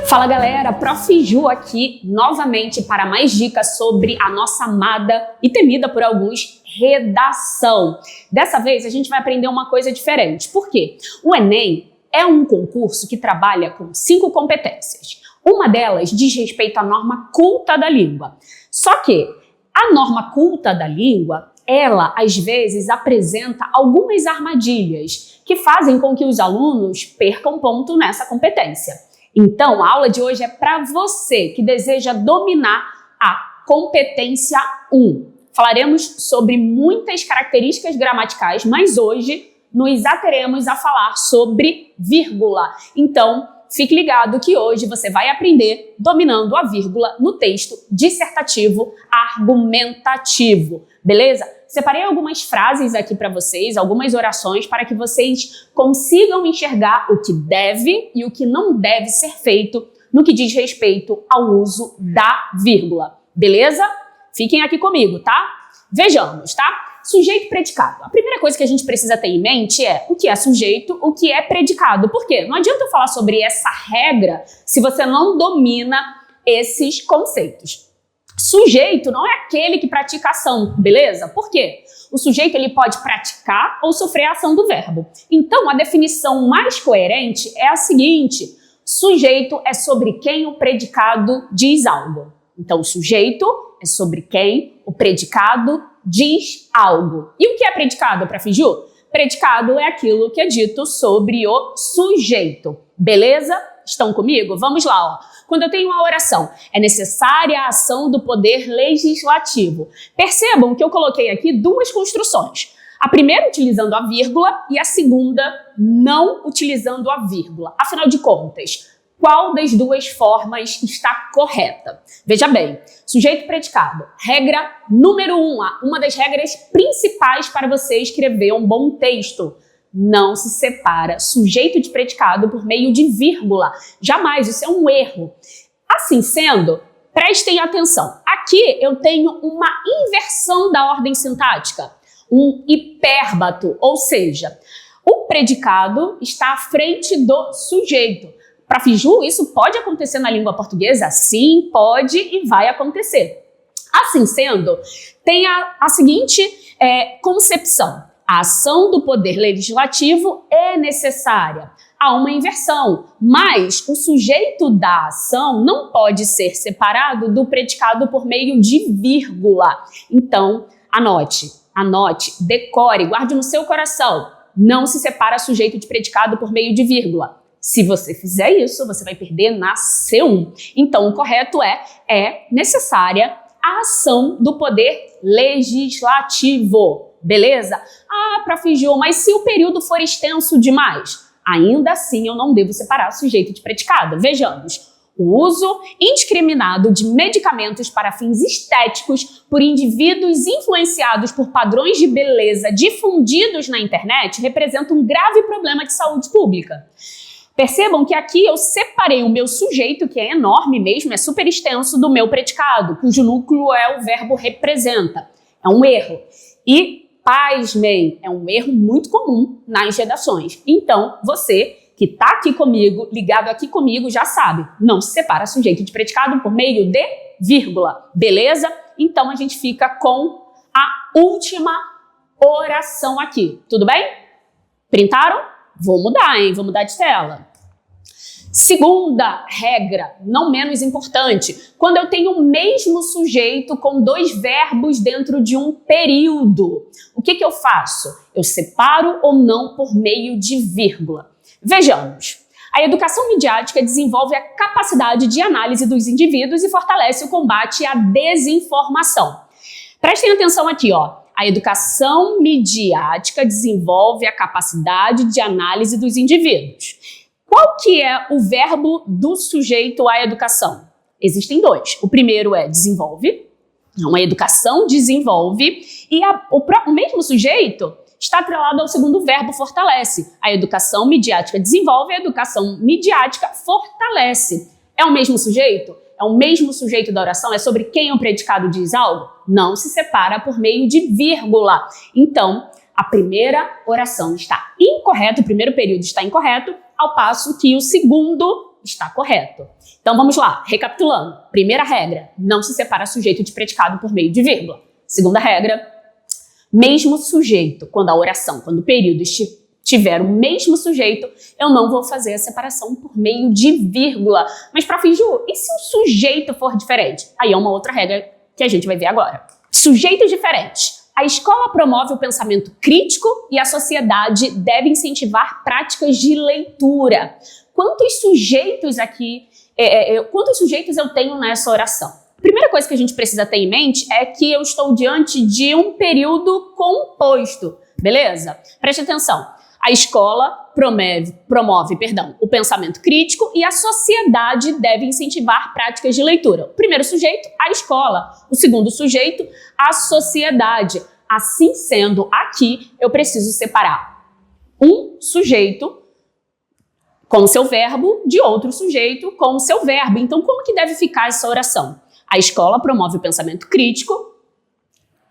Fala galera, Prof. Ju aqui novamente para mais dicas sobre a nossa amada e temida por alguns redação. Dessa vez a gente vai aprender uma coisa diferente. Por quê? O Enem é um concurso que trabalha com 5 competências. Uma delas diz respeito à norma culta da língua. Só que a norma culta da língua, ela às vezes apresenta algumas armadilhas que fazem com que os alunos percam ponto nessa competência. Então, a aula de hoje é para você que deseja dominar a competência 1. Falaremos sobre muitas características gramaticais, mas hoje nos ateremos a falar sobre vírgula. Então, fique ligado que hoje você vai aprender dominando a vírgula no texto dissertativo argumentativo, beleza? Separei algumas frases aqui para vocês, algumas orações para que vocês consigam enxergar o que deve e o que não deve ser feito no que diz respeito ao uso da vírgula, beleza? Fiquem aqui comigo, tá? Vejamos, tá? Sujeito e predicado. A primeira coisa que a gente precisa ter em mente é o que é sujeito, o que é predicado. Por quê? Não adianta eu falar sobre essa regra se você não domina esses conceitos. Sujeito não é aquele que pratica ação, beleza? Por quê? O sujeito ele pode praticar ou sofrer a ação do verbo. Então, a definição mais coerente é a seguinte: sujeito é sobre quem o predicado diz algo. Então, o sujeito é sobre quem o predicado diz algo. E o que é predicado, Prof. Ju? Predicado é aquilo que é dito sobre o sujeito. Beleza? Estão comigo? Vamos lá, ó. Quando eu tenho uma oração, é necessária a ação do poder legislativo. Percebam que eu coloquei aqui 2 construções. A primeira utilizando a vírgula e a segunda não utilizando a vírgula. Afinal de contas, qual das 2 formas está correta? Veja bem, sujeito predicado. Regra número 1, uma das regras principais para você escrever um bom texto. Não se separa sujeito de predicado por meio de vírgula. Jamais, isso é um erro. Assim sendo, prestem atenção. Aqui eu tenho uma inversão da ordem sintática, um hipérbato, ou seja, o predicado está à frente do sujeito. Prof. Ju, isso pode acontecer na língua portuguesa? Sim, pode e vai acontecer. Assim sendo, tem a seguinte concepção. A ação do poder legislativo é necessária. Há uma inversão, mas o sujeito da ação não pode ser separado do predicado por meio de vírgula. Então, anote, decore, guarde no seu coração. Não se separa sujeito de predicado por meio de vírgula. Se você fizer isso, você vai perder na C1. Então, o correto é necessária a ação do poder legislativo. Beleza? Ah, Prof. Ju, mas se o período for extenso demais? Ainda assim, eu não devo separar sujeito de predicado. Vejamos. O uso indiscriminado de medicamentos para fins estéticos por indivíduos influenciados por padrões de beleza difundidos na internet representa um grave problema de saúde pública. Percebam que aqui eu separei o meu sujeito, que é enorme mesmo, é super extenso, do meu predicado, cujo núcleo é o verbo representa. É um erro. E pasmem, é um erro muito comum nas redações. Então, você que está aqui comigo, ligado aqui comigo, já sabe, não se separa sujeito de predicado por meio de vírgula, beleza? Então, a gente fica com a última oração aqui, tudo bem? Printaram? Vou mudar, hein? Vou mudar de tela. Segunda regra, não menos importante, quando eu tenho o mesmo sujeito com 2 verbos dentro de um período, o que eu faço? Eu separo ou não por meio de vírgula. Vejamos. A educação midiática desenvolve a capacidade de análise dos indivíduos e fortalece o combate à desinformação. Prestem atenção aqui, ó. A educação midiática desenvolve a capacidade de análise dos indivíduos. Qual que é o verbo do sujeito à educação? Existem 2. O primeiro é desenvolve, então a educação desenvolve, e o mesmo sujeito está atrelado ao segundo verbo fortalece. A educação midiática desenvolve, a educação midiática fortalece. É o mesmo sujeito? É o mesmo sujeito da oração? É sobre quem o predicado diz algo? Não se separa por meio de vírgula. Então, a primeira oração está incorreta, o primeiro período está incorreto, ao passo que o segundo está correto. Então, Então vamos lá, recapitulando. Primeira regra, não se separa sujeito de predicado por meio de vírgula. Segunda regra, mesmo sujeito, quando o período tiver o mesmo sujeito, eu não vou fazer a separação por meio de vírgula. Mas, prof. Ju, e se o sujeito for diferente? Aí é uma outra regra que a gente vai ver agora. Sujeitos diferentes. A escola promove o pensamento crítico e a sociedade deve incentivar práticas de leitura. Quantos sujeitos eu tenho nessa oração? A primeira coisa que a gente precisa ter em mente é que eu estou diante de um período composto, beleza? Preste atenção. A escola promove o pensamento crítico e a sociedade deve incentivar práticas de leitura. O primeiro sujeito, a escola. O segundo sujeito, a sociedade. Assim sendo, aqui eu preciso separar um sujeito com o seu verbo de outro sujeito com o seu verbo. Então, como que deve ficar essa oração? A escola promove o pensamento crítico,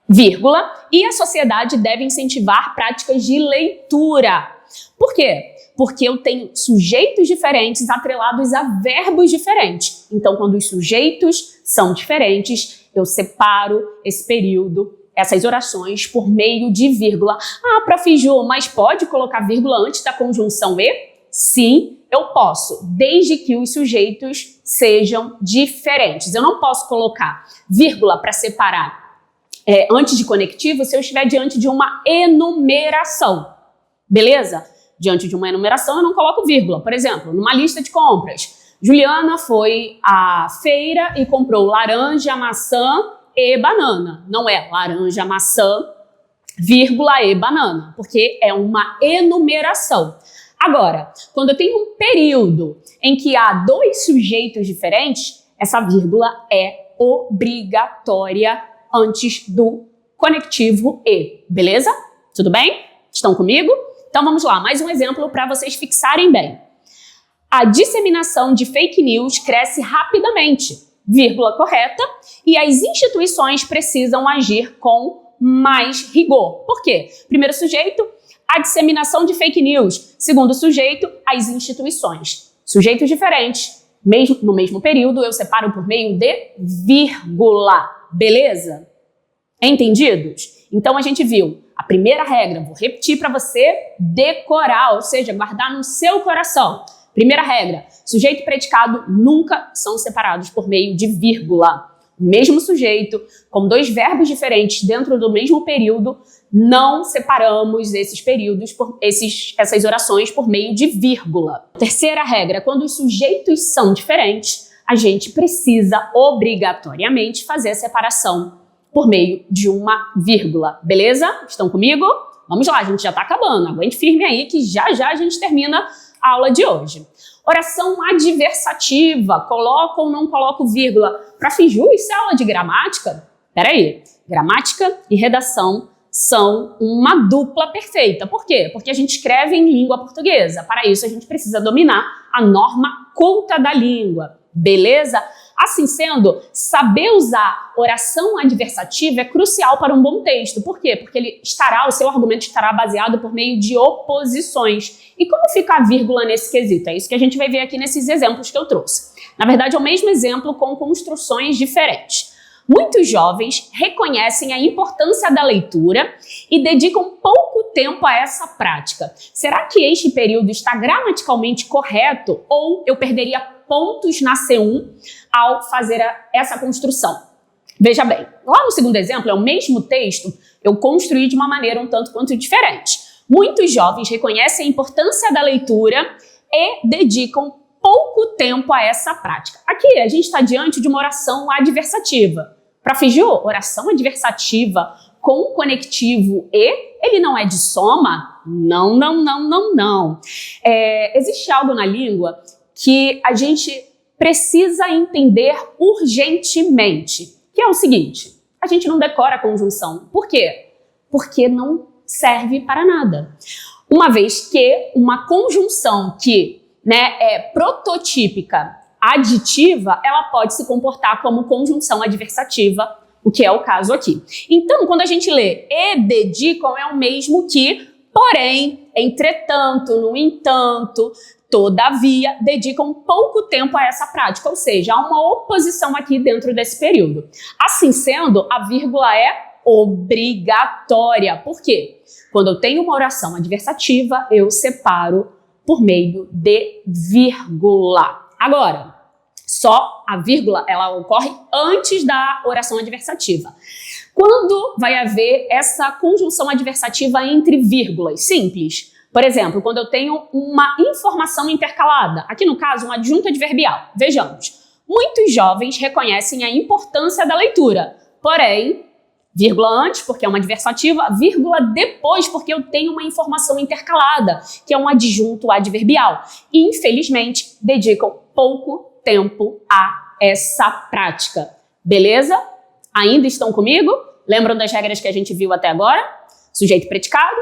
vírgula, e a sociedade deve incentivar práticas de leitura. Por quê? Porque eu tenho sujeitos diferentes atrelados a verbos diferentes. Então, quando os sujeitos são diferentes, eu separo esse período, essas orações, por meio de vírgula. Ah, prof. Ju, mas pode colocar vírgula antes da conjunção e? Sim, eu posso, desde que os sujeitos sejam diferentes. Eu não posso colocar vírgula para separar antes de conectivo se eu estiver diante de uma enumeração. Beleza? Diante de uma enumeração eu não coloco vírgula. Por exemplo, numa lista de compras, Juliana foi à feira e comprou laranja, maçã e banana. Não é laranja, maçã, vírgula e banana, porque é uma enumeração. Agora, quando eu tenho um período em que há dois sujeitos diferentes, essa vírgula é obrigatória antes do conectivo e, beleza? Tudo bem? Estão comigo? Então vamos lá, mais um exemplo para vocês fixarem bem. A disseminação de fake news cresce rapidamente, vírgula correta, e as instituições precisam agir com mais rigor. Por quê? Primeiro sujeito, a disseminação de fake news. Segundo sujeito, as instituições. Sujeitos diferentes, no mesmo período, eu separo por meio de vírgula. Beleza? Entendidos? Então a gente viu a primeira regra, vou repetir para você decorar, ou seja, guardar no seu coração. Primeira regra, sujeito e predicado nunca são separados por meio de vírgula. O mesmo sujeito, com dois verbos diferentes dentro do mesmo período, não separamos esses períodos, essas orações por meio de vírgula. Terceira regra, quando os sujeitos são diferentes, a gente precisa obrigatoriamente fazer a separação por meio de uma vírgula. Beleza? Estão comigo? Vamos lá, a gente já está acabando. Aguente firme aí que já já a gente termina a aula de hoje. Oração adversativa, coloco ou não coloco vírgula. Prof. Ju, isso é aula de gramática? Peraí, gramática e redação são uma dupla perfeita. Por quê? Porque a gente escreve em língua portuguesa. Para isso, a gente precisa dominar a norma culta da língua. Beleza? Assim sendo, saber usar oração adversativa é crucial para um bom texto. Por quê? Porque o seu argumento estará baseado por meio de oposições. E como fica a vírgula nesse quesito? É isso que a gente vai ver aqui nesses exemplos que eu trouxe. Na verdade, é o mesmo exemplo com construções diferentes. Muitos jovens reconhecem a importância da leitura e dedicam pouco tempo a essa prática. Será que este período está gramaticalmente correto ou eu perderia pontos na C1 ao fazer essa construção? Veja bem, lá no segundo exemplo, é o mesmo texto, eu construí de uma maneira um tanto quanto diferente. Muitos jovens reconhecem a importância da leitura e dedicam pouco tempo a essa prática. Aqui a gente está diante de uma oração adversativa. Prof. Ju, oração adversativa com conectivo e, ele não é de soma? Não, não, não, não, não. Existe algo na língua que a gente precisa entender urgentemente, que é o seguinte: a gente não decora a conjunção. Por quê? Porque não serve para nada. Uma vez que uma conjunção que é prototípica aditiva, ela pode se comportar como conjunção adversativa, o que é o caso aqui. Então, quando a gente lê e dedicam, é o mesmo que porém, entretanto, no entanto, todavia, dedicam pouco tempo a essa prática, ou seja, há uma oposição aqui dentro desse período. Assim sendo, a vírgula é obrigatória. Por quê? Quando eu tenho uma oração adversativa, eu separo por meio de vírgula. Agora, só a vírgula, ela ocorre antes da oração adversativa. Quando vai haver essa conjunção adversativa entre vírgulas? Simples. Por exemplo, quando eu tenho uma informação intercalada, aqui no caso, um adjunto adverbial. Vejamos, muitos jovens reconhecem a importância da leitura, porém, vírgula antes, porque é uma adversativa, vírgula depois, porque eu tenho uma informação intercalada, que é um adjunto adverbial. E, infelizmente, dedicam pouco tempo a essa prática. Beleza? Ainda estão comigo? Lembram das regras que a gente viu até agora? Sujeito e predicado,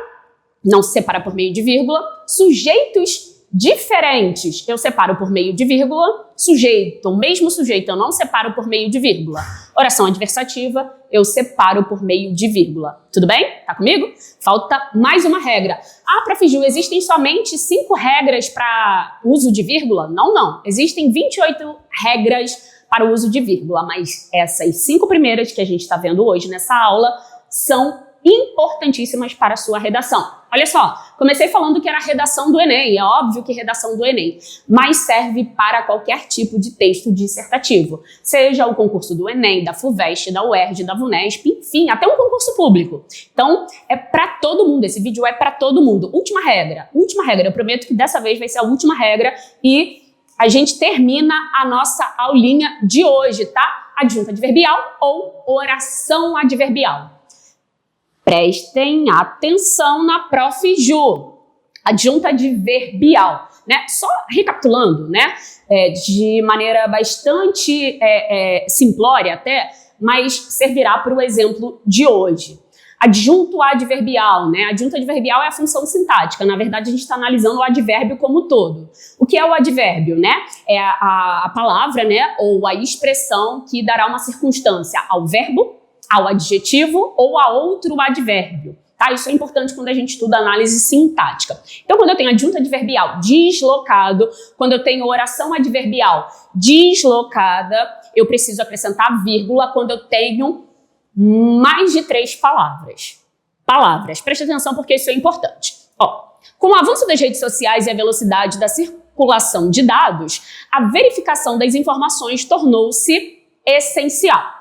não se separa por meio de vírgula. Sujeitos diferentes, eu separo por meio de vírgula. Sujeito, o mesmo sujeito, eu não separo por meio de vírgula. Oração adversativa, eu separo por meio de vírgula. Tudo bem? Tá comigo? Falta mais uma regra. Ah, Prof. Ju, existem somente 5 regras para uso de vírgula? Não. Existem 28 regras para o uso de vírgula, mas essas 5 primeiras que a gente está vendo hoje nessa aula são importantíssimas para a sua redação. Olha só, comecei falando que era a redação do Enem, é óbvio que redação do Enem, mas serve para qualquer tipo de texto dissertativo, seja o concurso do Enem, da FUVEST, da UERJ, da VUNESP, enfim, até um concurso público. Então, é para todo mundo, esse vídeo é para todo mundo. Última regra, eu prometo que dessa vez vai ser a última regra e a gente termina a nossa aulinha de hoje, tá? Adjunto adverbial ou oração adverbial. Prestem atenção na Prof. Ju. Adjunto adverbial, né? Só recapitulando, né? De maneira bastante simplória até, mas servirá para o exemplo de hoje. Adjunto adverbial, né? Adjunto adverbial é a função sintática. Na verdade, a gente está analisando o advérbio como todo. O que é o advérbio, né? É a palavra, né? Ou a expressão que dará uma circunstância ao verbo, ao adjetivo ou a outro advérbio. Tá? Isso é importante quando a gente estuda análise sintática. Então, quando eu tenho adjunto adverbial deslocado, quando eu tenho oração adverbial deslocada, eu preciso acrescentar vírgula quando eu tenho mais de 3 palavras. Preste atenção porque isso é importante. Ó, com o avanço das redes sociais e a velocidade da circulação de dados, a verificação das informações tornou-se essencial.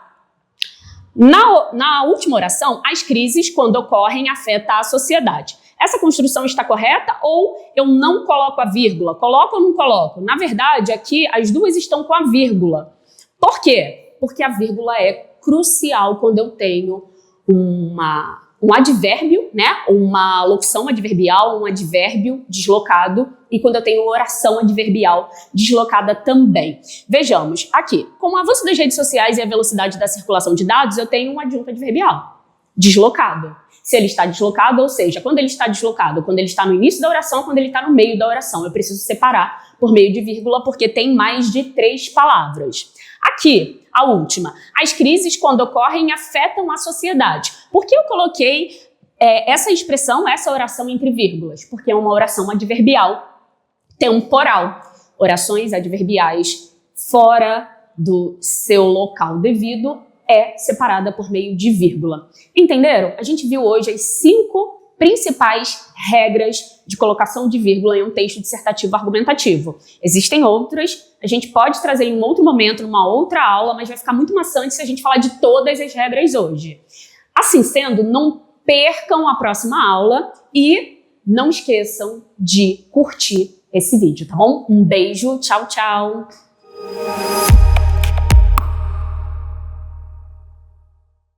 Na última oração, as crises, quando ocorrem, afetam a sociedade. Essa construção está correta ou eu não coloco a vírgula? Coloco ou não coloco? Na verdade, aqui as duas estão com a vírgula. Por quê? Porque a vírgula é crucial quando eu tenho um advérbio, né? Uma locução adverbial, um advérbio deslocado e quando eu tenho oração adverbial deslocada também. Vejamos, aqui, com o avanço das redes sociais e a velocidade da circulação de dados, eu tenho um adjunto adverbial deslocado. Se ele está deslocado, ou seja, quando ele está deslocado, quando ele está no início da oração, quando ele está no meio da oração, eu preciso separar por meio de vírgula porque tem mais de 3 palavras. Aqui, a última. As crises, quando ocorrem, afetam a sociedade. Por que eu coloquei essa expressão, essa oração entre vírgulas? Porque é uma oração adverbial temporal. Orações adverbiais fora do seu local devido é separada por meio de vírgula. Entenderam? A gente viu hoje as 5 principais regras de colocação de vírgula em um texto dissertativo argumentativo. Existem outras, a gente pode trazer em um outro momento, numa outra aula, mas vai ficar muito maçante se a gente falar de todas as regras hoje. Assim sendo, não percam a próxima aula e não esqueçam de curtir esse vídeo, tá bom? Um beijo, tchau, tchau!